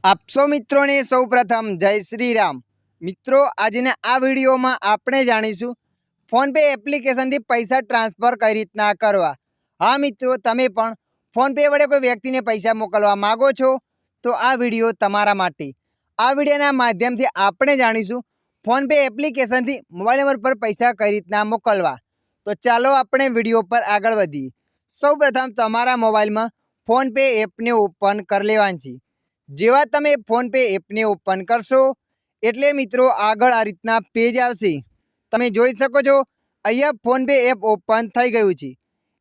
આપસો મિत्रों सौ प्रथम जय श्री राम। मित्रों आज आ वीडियो में आपणे जाणीशुं फोन पे एप्लिकेशन थी पैसा ट्रांसफर कई रीतना करवा। हाँ मित्रों, तमे पण फोन पे वडे कोई व्यक्ति ने पैसा मोकलवा मांगो छो तो आ वीडियो तमारा माटे। आ वीडियोना माध्यमथी आपणे जाणीशुं फोन पे एप्लिकेशन थी मोबाइल नंबर पर पैसा कई रीतना मोकलवा। तो चालो अपने वीडियो पर आगळ वधीए। सौ प्रथम तमारा मोबाइल में फोन पे एप ने ओपन कर लेवानी छे। जेवा तमे फोन पे एप ने ओपन करशो एटले मित्रों आगळ आ रीतना पेज आवशे। तमे जोई शको छो अहींया फोन पे एप ओपन थई गयुं छे।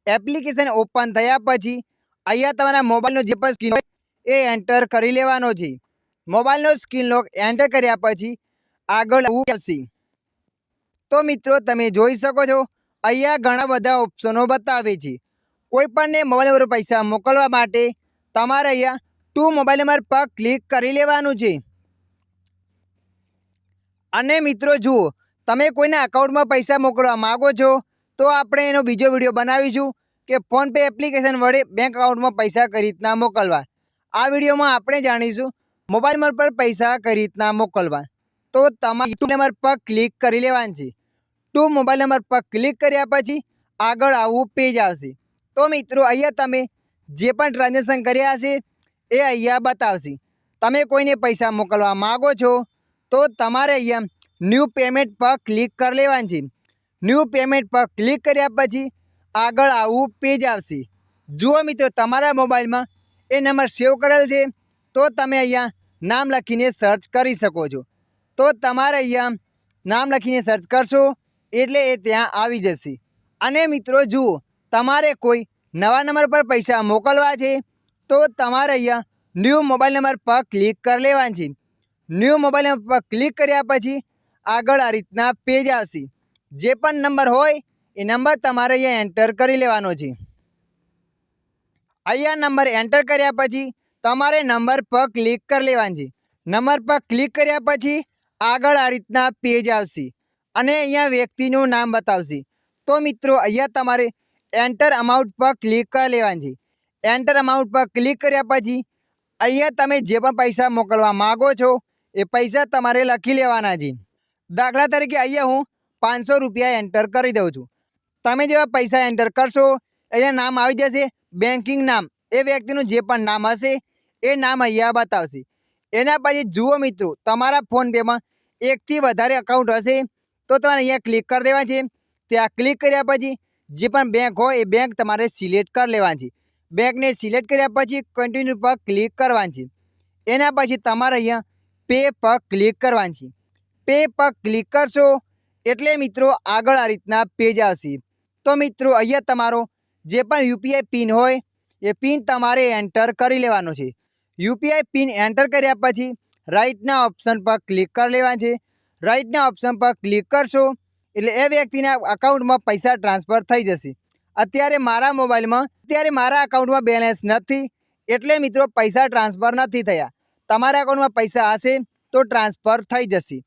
एप्लिकेशन ओपन थया पछी अहींया तमारा मोबाइलनो जे पण स्क्रीन होय ए एंटर करी लेवानो छे। मोबाइलनो स्क्रीन लॉक एंटर कर्या पछी आगळ आवुं आवशे। तो मित्रों तमे जोई शको छो अहींया घणा बधा ऑप्शनो बतावे छे। कोईपणने मोबाइल पर पैसा मोकलवा माटे तमारे अहींया टू मोबाइल नंबर पर क्लिक करी लेवानुं छे। अने मित्रों जुओ तमे कोईना अकाउंट में पैसा मोकलवा मांगो छो तो आपणे एनो बीजो विडियो बनावीशुं के फोन पे एप्लिकेशन वडे बैंक अकाउंट में पैसा कई रीतना मोकलवा। आ विडियो में आपणे जाणीशुं मोबाइल नंबर पर पैसा कई रीतना मोकलवा। तो तमारे टू नंबर पर क्लिक करी लेवानुं छे। टू मोबाइल नंबर पर क्लिक कर्या पछी आगळ आवुं पेज आवशे। तो मित्रों अहींया तमे जे पण ट्रांजेक्शन कर्या हशे ए अहींया बतावशे। तमे कोईने पैसा मोकलवा मांगो छो तो तमारे अहींया न्यू पेमेंट पर क्लिक कर लेवानुं छे। न्यू पेमेंट पर क्लिक कर्या पछी आगळ आवुं पेज आवशे। जुओ मित्रों तमारा मोबाइल में ए नंबर सेव करेल छे तो तमे अहींया नाम लखीने सर्च करी शको छो। तो तमारे अहींया नाम लखीने सर्च करशो एटले ए त्यां आवी जशे। अने मित्रों जुओ तमारे कोई नवा नंबर पर पैसा मोकलवा छे तो तमारे अहींया न्यू मोबाइल नंबर पर क्लिक कर लेवानुं छे। न्यू मोबाइल नंबर पर क्लिक कर्या पछी आगळ आ रीतना पेज आवशे। जे पण नंबर होय ए नंबर तमारे अहींया एंटर करी लेवानो छे। अहींया नंबर एंटर कर्या पछी तमारे नंबर पर क्लिक कर लेवानुं छे। नंबर पर क्लिक कर्या पछी आगळ आ रीतना पेज आवशे अने अहींया व्यक्तिनुं नाम बतावशे। तो मित्रों अहींया तमारे एंटर अमाउंट पर क्लिक कर लेवानुं छे। एंटर अमाउंट पर क्लिक कर्या पछी अहींया तमे जे पण पैसा मोकलवा मांगो छो ए पैसा तमारे लखी लेवाना छे। दाखला तरीके अहींया हूँ 500 रुपया एंटर करी दઉં છું। तमे जेवा पैसा एंटर करशो अहींया नाम आवी जशे। बेंकिंग नाम ए व्यक्तिनुं जे पण नाम हशे ए नाम अहींया बतावशे। एना पछी जुओ मित्रों तमारा फोन पे में एक थी वधारे अकाउंट हशे तो तमारे अहींया क्लिक कर देवानुं छे। त्यां क्लिक कर्या पछी जे पण बैंक होय ए बैंक तमारे सिलेक्ट कर लेवानी छे। बैंक ने सिलेक्ट कर्या पछी कन्टिन्यू पर क्लिक करवानी छे। एना पछी तमारे अहींया पे पर क्लिक करवानी छे। पे पर क्लिक करशो एटले मित्रों आगळ आ रीतना पेज आवशे। तो मित्रों अहींया तमारो जे पण यूपीआई पिन होय ए पिन तमारे एंटर करी लेवानो छे। यूपीआई पिन एंटर कर्या पछी राइटना ऑप्शन पर क्लिक कर लेवानुं छे। राइटना ऑप्शन पर क्लिक करशो एटले ए व्यक्तिना अकाउंट में पैसा ट्रांसफर थई जशे। अत्यारे मारा मोबाइल में मारा अकाउंट में बेलेंस नथी एटले मित्रों पैसा ट्रांसफर नहीं थया। तमारा अकाउंट में पैसा हशे तो ट्रांसफर थई जशे।